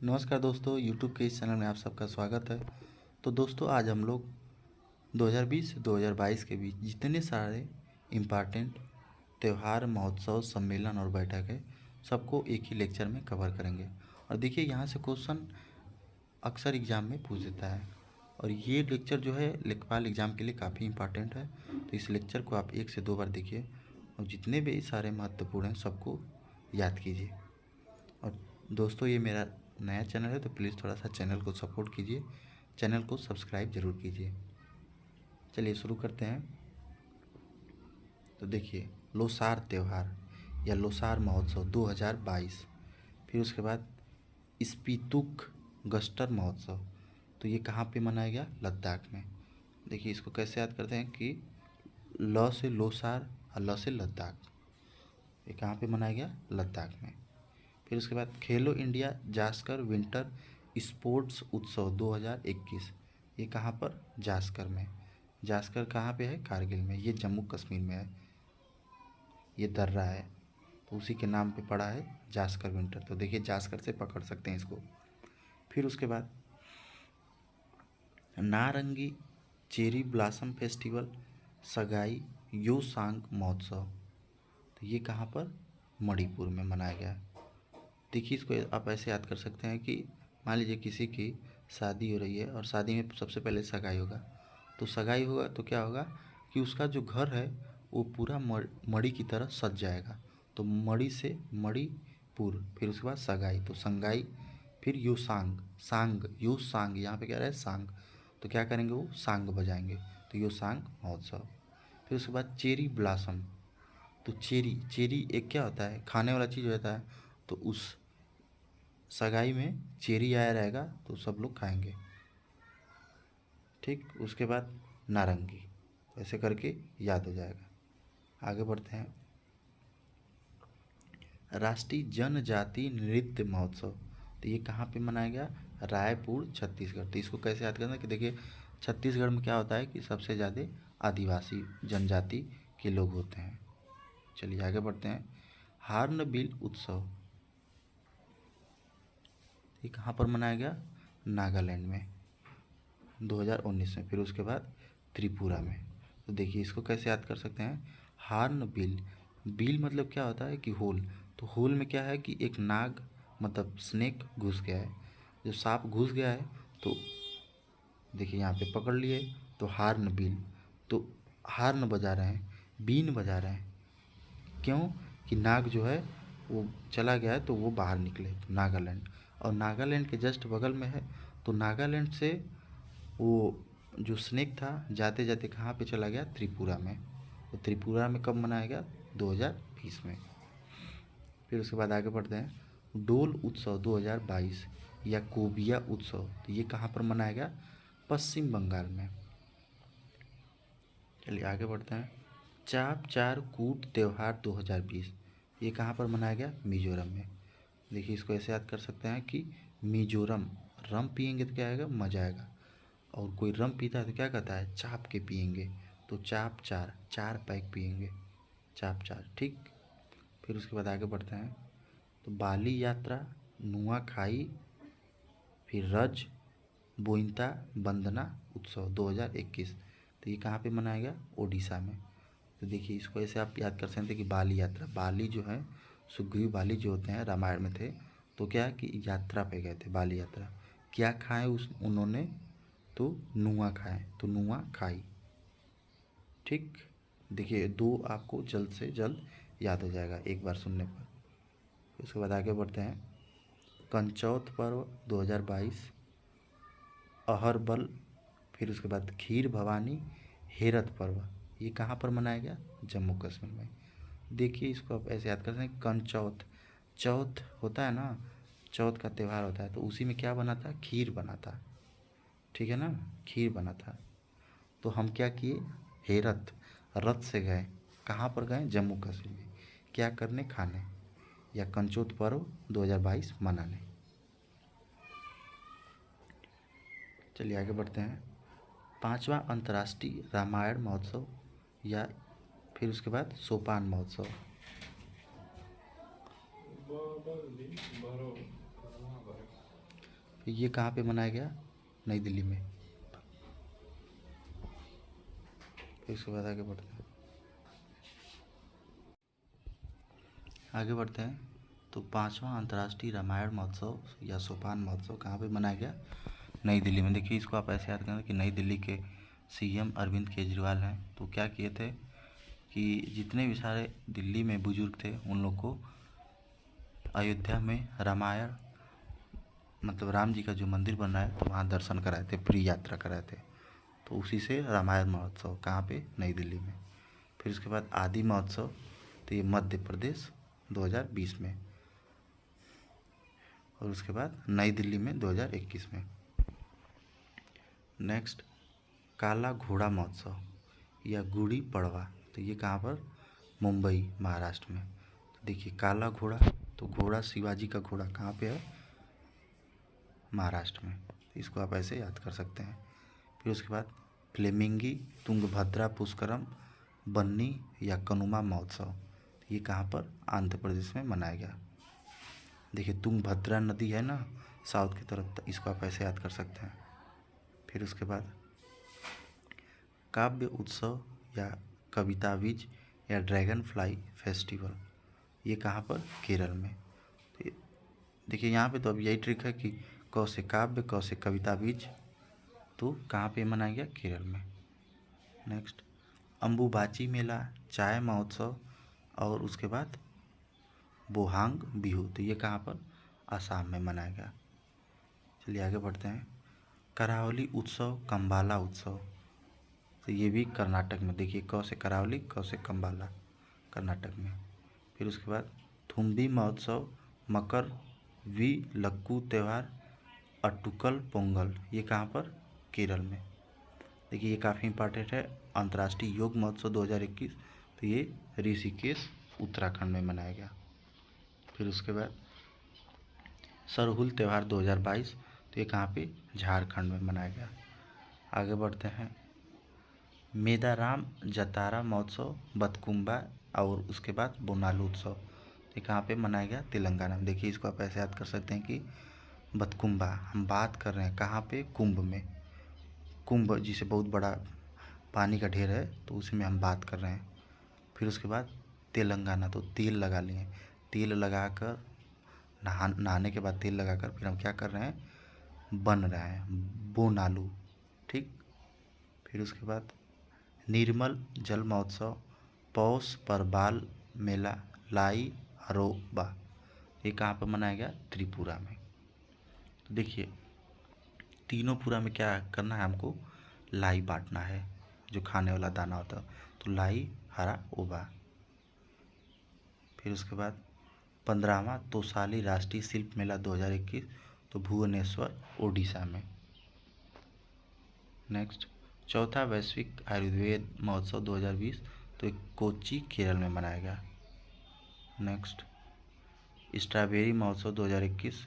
नमस्कार दोस्तों, YouTube के इस चैनल में आप सबका स्वागत है। तो दोस्तों, आज हम लोग 2020 से 2022 के बीच जितने सारे इम्पॉर्टेंट त्यौहार, महोत्सव, सम्मेलन और बैठक है, सबको एक ही लेक्चर में कवर करेंगे। और देखिए, यहाँ से क्वेश्चन अक्सर एग्ज़ाम में पूछ देता है और ये लेक्चर जो है लेखपाल एग्ज़ाम के लिए काफ़ी इम्पॉर्टेंट है। तो इस लेक्चर को आप 1 से 2 बार देखिए और जितने भी सारे महत्वपूर्ण हैं सबको याद कीजिए। और दोस्तों, ये मेरा नया चैनल है तो प्लीज़ थोड़ा सा चैनल को सपोर्ट कीजिए, चैनल को सब्सक्राइब ज़रूर कीजिए। चलिए शुरू करते हैं। तो देखिए, लोसार त्यौहार या लोसार महोत्सव 2022, फिर उसके बाद स्पीतुक गस्टर महोत्सव, तो ये कहाँ पे मनाया गया? लद्दाख में। देखिए, इसको कैसे याद करते हैं कि ल से लोसार और ल से लद्दाख, ये कहाँ पे मनाया गया? लद्दाख में। फिर उसके बाद खेलो इंडिया जास्कर विंटर स्पोर्ट्स उत्सव 2021, ये कहाँ पर? जास्कर में। जास्कर कहाँ पे है? कारगिल में। ये जम्मू कश्मीर में है, ये दर्रा है तो उसी के नाम पे पड़ा है जास्कर विंटर। तो देखिए, जास्कर से पकड़ सकते हैं इसको। फिर उसके बाद नारंगी चेरी ब्लॉसम फेस्टिवल सगाई योसांग महोत्सव, तो ये कहाँ पर? मणिपुर में मनाया गया। देखिए, इसको आप ऐसे याद कर सकते हैं कि मान लीजिए किसी की शादी हो रही है और शादी में सबसे पहले सगाई होगा। तो सगाई होगा तो क्या होगा कि उसका जो घर है वो पूरा मणि की तरह सज जाएगा। तो मणि से मणिपुर, फिर उसके बाद सगाई, तो संगाई, फिर योसांग, सांग, योसांग, यहाँ पे क्या रहा है? सांग। तो क्या करेंगे? वो सांग बजाएंगे, तो योसांग महोत्सव। फिर उसके बाद चेरी ब्लॉसम, तो चेरी, चेरी एक क्या होता है? खाने वाला चीज़ होता है। तो उस सगाई में चेरी आया रहेगा तो सब लोग खाएंगे। ठीक, उसके बाद नारंगी, ऐसे करके याद हो जाएगा। आगे बढ़ते हैं। राष्ट्रीय जनजाति नृत्य महोत्सव, तो ये कहाँ पे मनाया गया? रायपुर, छत्तीसगढ़। तो इसको कैसे याद करना कि देखिए, छत्तीसगढ़ में क्या होता है कि सबसे ज़्यादा आदिवासी जनजाति के लोग होते हैं। चलिए आगे बढ़ते हैं। हार्नबिल उत्सव, ये कहाँ पर मनाया गया? नागालैंड में 2019 में। फिर उसके बाद त्रिपुरा में। तो देखिए, इसको कैसे याद कर सकते हैं? हार्न बिल, बिल मतलब क्या होता है कि होल। तो होल में क्या है कि एक नाग मतलब स्नेक घुस गया है, जो सांप घुस गया है। तो देखिए, यहाँ पे पकड़ लिए, तो हार्न बिल, तो हार्न बजा रहे हैं, बीन बजा रहे हैं। क्यों? कि नाग जो है वो चला गया है तो वो बाहर निकले। तो नागालैंड, और नागालैंड के जस्ट बगल में है। तो नागालैंड से वो जो स्नेक था जाते जाते कहाँ पे चला गया? त्रिपुरा में। तो त्रिपुरा में कब मनाया गया? 2020 में। फिर उसके बाद आगे बढ़ते हैं। डोल उत्सव 2022 या कोबिया उत्सव, तो ये कहाँ पर मनाया गया? पश्चिम बंगाल में। चलिए आगे बढ़ते हैं। चाप चार कूट त्यौहार 2020, ये कहाँ पर मनाया गया? मिजोरम में। देखिए, इसको ऐसे याद कर सकते हैं कि मिजोरम, रम पियेंगे तो क्या आएगा? मज़ा आएगा। और कोई रम पीता है तो क्या कहता है? चाप के पियेंगे। तो चाप चार, 4 पैक पियेंगे, चाप चार। ठीक, फिर उसके बाद आगे बढ़ते हैं। तो बाली यात्रा, नुआखाई, फिर रज, बोइंता वंदना उत्सव 2021, तो ये कहाँ पे मनाया गया? ओडिशा में। तो देखिए, इसको ऐसे आप याद कर सकते हैं कि बाली यात्रा, बाली जो है सुग्रीव बाली जो होते हैं रामायण में थे, तो क्या कि यात्रा पे गए थे, बाली यात्रा। क्या खाए उस उन्होंने? तो नुआ खाए, तो नुआ खाई। ठीक, देखिए, दो आपको जल्द से जल्द याद हो जाएगा एक बार सुनने पर। उसके बाद आगे बढ़ते हैं। कंचौथ पर्व 2022, अहरबल, फिर उसके बाद खीर भवानी, हेरत पर्व, ये कहाँ पर मनाया गया? जम्मू कश्मीर में। देखिए, इसको आप ऐसे याद करते हैं। कंचौथ, चौथ होता है ना, चौथ का त्यौहार होता है, तो उसी में क्या बना था? खीर बना था। ठीक है ना, खीर बना था। तो हम क्या किए? हेरत, रथ से गए, कहाँ पर गए? जम्मू कश्मीर में। क्या करने? खाने, या कंचौथ पर्व 2022 मनाने। चलिए आगे बढ़ते हैं। 5वां अंतर्राष्ट्रीय रामायण महोत्सव या फिर उसके बाद सोपान महोत्सव, ये कहाँ पे मनाया गया? नई दिल्ली में। फिर इसके बाद आगे बढ़ते हैं। तो 5वां अंतर्राष्ट्रीय रामायण महोत्सव या सोपान महोत्सव कहाँ पे मनाया गया? नई दिल्ली में। देखिए इसको आप ऐसे याद करें कि नई दिल्ली के सीएम अरविंद केजरीवाल हैं, तो क्या किए थे कि जितने भी सारे दिल्ली में बुजुर्ग थे उन लोग को अयोध्या में रामायण मतलब राम जी का जो मंदिर बन रहा है तो वहाँ दर्शन कराए थे, फ्री यात्रा कराए थे। तो उसी से रामायण महोत्सव कहाँ पे? नई दिल्ली में। फिर उसके बाद आदि महोत्सव, तो ये मध्य प्रदेश 2020 में। और उसके बाद नई दिल्ली में 2021 में। नेक्स्ट काला घोड़ा महोत्सव या गुड़ी पड़वा, तो ये कहाँ पर? मुंबई महाराष्ट्र में। तो देखिए काला घोड़ा, तो घोड़ा शिवाजी का घोड़ा कहाँ पे है? महाराष्ट्र में। तो इसको आप ऐसे याद कर सकते हैं। फिर उसके बाद फ्लेमिंगी तुंगभद्रा पुष्करम बन्नी या कनुमा महोत्सव, तो ये कहाँ पर? आंध्र प्रदेश में मनाया गया। देखिए तुंगभद्रा नदी है ना साउथ की तरफ, तो इसको आप ऐसे याद कर सकते हैं। फिर उसके बाद काव्य उत्सव या कविता बीज या ड्रैगन फ्लाई फेस्टिवल, ये कहाँ पर? केरल में। तो देखिए यहाँ पे तो अब यही ट्रिक है कि क से काव्य, क से कविता बीज, तो कहाँ पे मनाया गया? केरल में। नेक्स्ट अम्बुबाची मेला, चाय महोत्सव और उसके बाद बोहांग बिहू, तो ये कहाँ पर? आसाम में मनाया गया। चलिए आगे बढ़ते हैं। करावली उत्सव, कंबाला उत्सव, तो ये भी कर्नाटक में। देखिए क से करावली, क से कंबाला, कर्नाटक में। फिर उसके बाद थुम्बी महोत्सव, मकर वी लक्कू त्यौहार, अटुकल पोंगल, ये कहाँ पर? केरल में। देखिए ये काफ़ी इंपॉर्टेंट है, अंतर्राष्ट्रीय योग महोत्सव 2021, तो ये ऋषिकेश उत्तराखंड में मनाया गया। फिर उसके बाद सरहुल त्यौहार 2022, तो ये कहाँ पे? झारखंड में मनाया गया। आगे बढ़ते हैं। मेदाराम जतारा महोत्सव, बतकुम्बा और उसके बाद बोनालू उत्सव, ये कहाँ पे मनाया गया? तेलंगाना में। देखिए इसको आप ऐसे याद कर सकते हैं कि बतकुम्बा हम बात कर रहे हैं कहाँ पे? कुंभ में। कुंभ जिसे बहुत बड़ा पानी का ढेर है, तो उसी में हम बात कर रहे हैं। फिर उसके बाद तेलंगाना, तो तेल लगा लिए, तेल लगाकर नहाने के बाद तेल लगाकर फिर हम क्या कर रहे हैं? बन रहे हैं बोनालू, ठीक। फिर उसके बाद निर्मल जल महोत्सव, पौष परबाल मेला, लाई हरोबा, ये कहाँ पर मनाया गया? त्रिपुरा में। तो देखिए तीनों पूरा में क्या करना है हमको? लाई बांटना है, जो खाने वाला दाना होता है, तो लाई हरा ओबा। फिर उसके बाद 15वां तोसाली राष्ट्रीय शिल्प मेला 2021, तो भुवनेश्वर ओडिशा में। नेक्स्ट चौथा वैश्विक आयुर्वेद महोत्सव 2020, तो एक कोच्चि केरल में मनाया गया। नेक्स्ट स्ट्रॉबेरी महोत्सव 2021,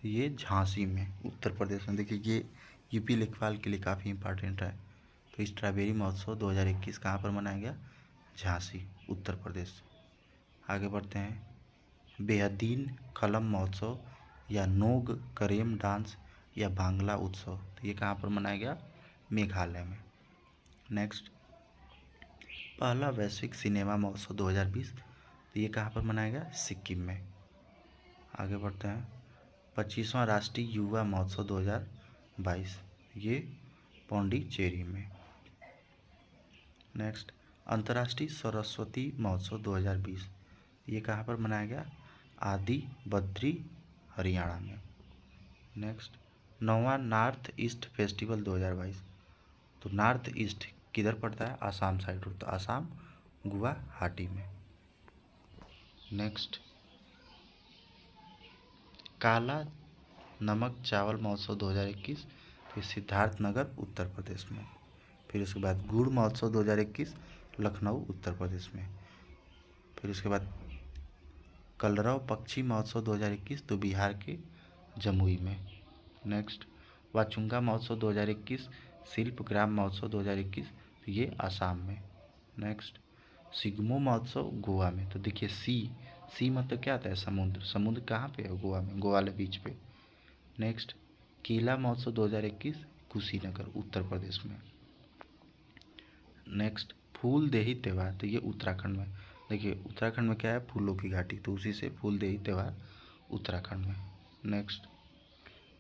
तो ये झांसी में उत्तर प्रदेश में। देखिए ये यूपी लेखपाल के लिए काफ़ी इंपॉर्टेंट है। तो स्ट्रॉबेरी महोत्सव 2021 कहाँ पर मनाया गया? झांसी उत्तर प्रदेश। आगे बढ़ते हैं। बेहदीन कलम महोत्सव या नोग करेम डांस या बांग्ला उत्सव, तो ये कहाँ पर मनाया गया? मेघालय में। नेक्स्ट पहला वैश्विक सिनेमा महोत्सव 2020, तो ये कहाँ पर मनाया गया? सिक्किम में। आगे बढ़ते हैं। 25वां राष्ट्रीय युवा महोत्सव 2022, ये पौंडीचेरी में। नेक्स्ट अंतर्राष्ट्रीय सरस्वती महोत्सव 2020, ये कहाँ पर मनाया गया? आदि बद्री हरियाणा में। नेक्स्ट 9वां नॉर्थ ईस्ट फेस्टिवल 2022, तो नॉर्थ ईस्ट किधर पड़ता है? आसाम साइड, तो आसाम गुवाहाटी में। नेक्स्ट काला नमक चावल महोत्सव 2021, फिर सिद्धार्थनगर उत्तर प्रदेश में। फिर उसके बाद गुड़ महोत्सव 2021 लखनऊ उत्तर प्रदेश में। फिर उसके बाद कलरव पक्षी महोत्सव 2021, तो बिहार के जमुई में। नेक्स्ट वाचुंगा महोत्सव 2021 शिल्प ग्राम महोत्सव 2021, तो ये आसाम में। नेक्स्ट सिग्मो महोत्सव गोवा में। तो देखिए सी मतलब क्या आता है? समुद्र। समुद्र कहाँ पे है? गोवा में, गोवा वाले बीच पे। नेक्स्ट केला महोत्सव 2021 कुशीनगर उत्तर प्रदेश में। नेक्स्ट फूलदेही त्यौहार, तो ये उत्तराखंड में। देखिए उत्तराखंड में क्या है, फूलों की घाटी, तो उसी से फूलदेही त्यौहार उत्तराखंड में। नेक्स्ट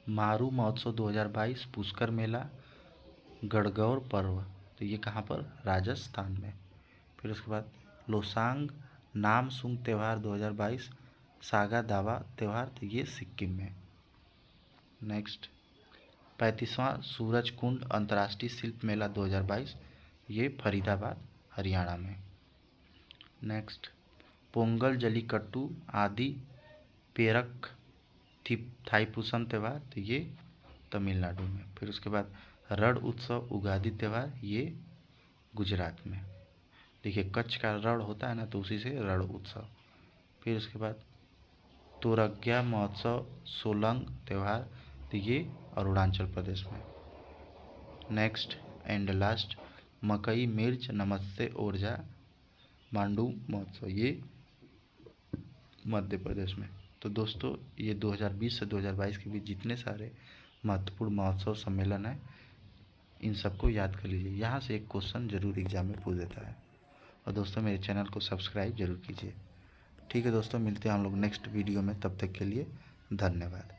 मारू महोत्सव 2022 पुष्कर मेला गणगौर पर्व, तो ये कहाँ पर, राजस्थान में। फिर उसके बाद लोसांग नामसूंग त्यौहार 2022 सागा दावा त्यौहार, तो ये सिक्किम में। नेक्स्ट 35वां सूरज कुंड अंतर्राष्ट्रीय शिल्प मेला 2022, ये फरीदाबाद हरियाणा में। नेक्स्ट पोंगल जलीकट्टू आदि पेरक थाईपुसम त्यौहार, तो ये तमिलनाडु में। फिर उसके बाद रण उत्सव उगादि त्यौहार, ये गुजरात में। देखिए कच्छ का रण होता है ना, तो उसी से रण उत्सव। फिर उसके बाद तोरग्या महोत्सव सोलंग त्यौहार, तो ये अरुणाचल प्रदेश में। नेक्स्ट एंड लास्ट मकई मिर्च नमस्ते ओरछा मांडू महोत्सव, ये मध्य प्रदेश में। तो दोस्तों ये 2020 से 2022 के बीच जितने सारे महत्वपूर्ण महोत्सव सम्मेलन हैं, इन सबको याद कर लीजिए। यहाँ से एक क्वेश्चन जरूर एग्जाम में पूछ देता है। और दोस्तों मेरे चैनल को सब्सक्राइब जरूर कीजिए। ठीक है दोस्तों, मिलते हैं हम लोग नेक्स्ट वीडियो में, तब तक के लिए धन्यवाद।